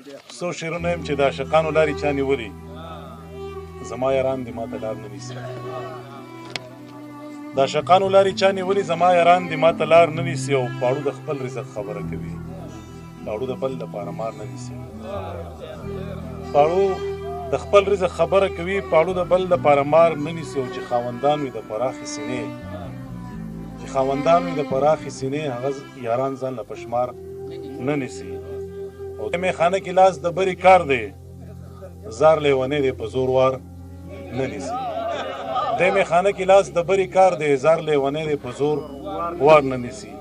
څو شعرونه یم چې د عاشقانو لارې چا نیولي زما یاران دې ماته لار نه نیسي د عاشقانو لارې چا نیولي زما یاران دې ماته لار نه نیسي او پاړو د خپل رزق خبره کوي پاړو د بل دپاره مار نه نیسي پاړو د خپل رزق خبره کوي پاړو د بل دپاره مار نه نیسي او چې خاوندان وي د پراخې سینې هغه یاران ځان له پشمار نه نیسي او د میخانه کې لاس د بري کار دی زار لیونی دی په زور وار نه نیسي د میخانه کې لاس د بري کار دی زار لیونی دی په زور وار نه نیسي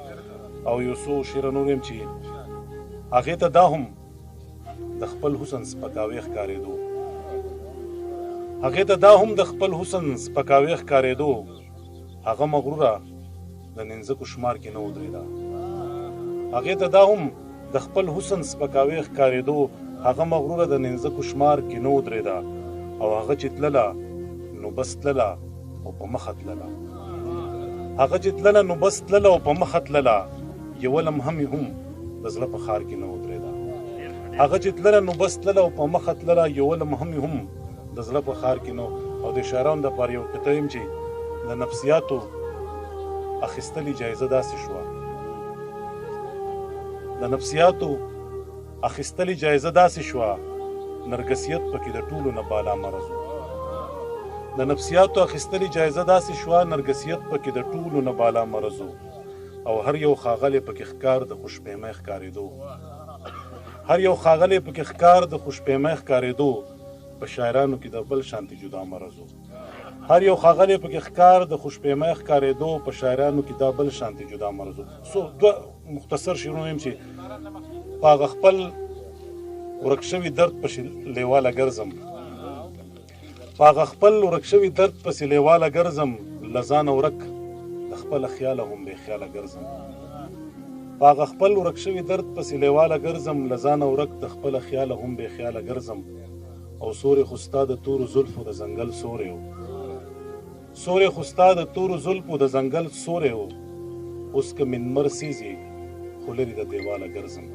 او یو څو شعره نور یم چې هغې ته دا هم د خپل حسن سپکاوی ښکارېدو هغه مغروره د ننځکو شمار کې نه ودرېده هغې ته دا هم د خپل حسن سپکاوی ښکارېدو هغه مغروره د ننځکو شمار کې نه ودرېده او هغه چې تلله نو بس تلله او په مخه تلله یوه لمحه مې هم د زړه په ښار کې نه ودرېده او د شاعرانو دپاره یو قطعه یم چې د نفسیاتو اخیستلې جایزه داسې شوه نرګسیت پکې د ټولو نه بالا مرضو او هر یو ښاغلی پکې ښکار د خوشپیمۍ ښکارېدو په شاعرانو کې د بل شانتي جدا مرضو سو دوه مختصر شعرونه یم چې په هغه خپل ورک شوي درد پسې لیواله ګرځم له ځانه ورک د خپله خیاله هم بې خیاله ګرځم او سورې خو ستا د تورو زلفو د ځنګل سورې و اوس که منمر سیزي خو لرې د دیواله ګرځم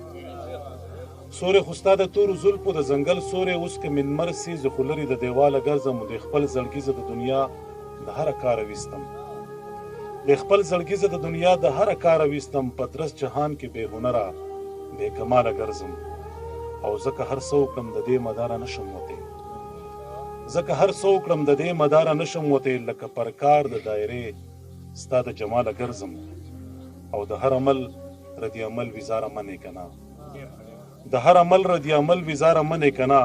د خپل زړګي زه د دنیا د هره کاره ویستم پترس جهان کې بې هنره بې کماله ګرځم او ځکه هر څه وکړم د دې مداره نشم وتی لکه پر کار د دایرې ستا د جماله ګرځم او د هر عمل ردی عمل وزاره منې کنه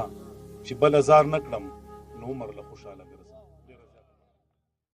چې بل ازار نه کړم نو عمر له خوشحاله ګرځم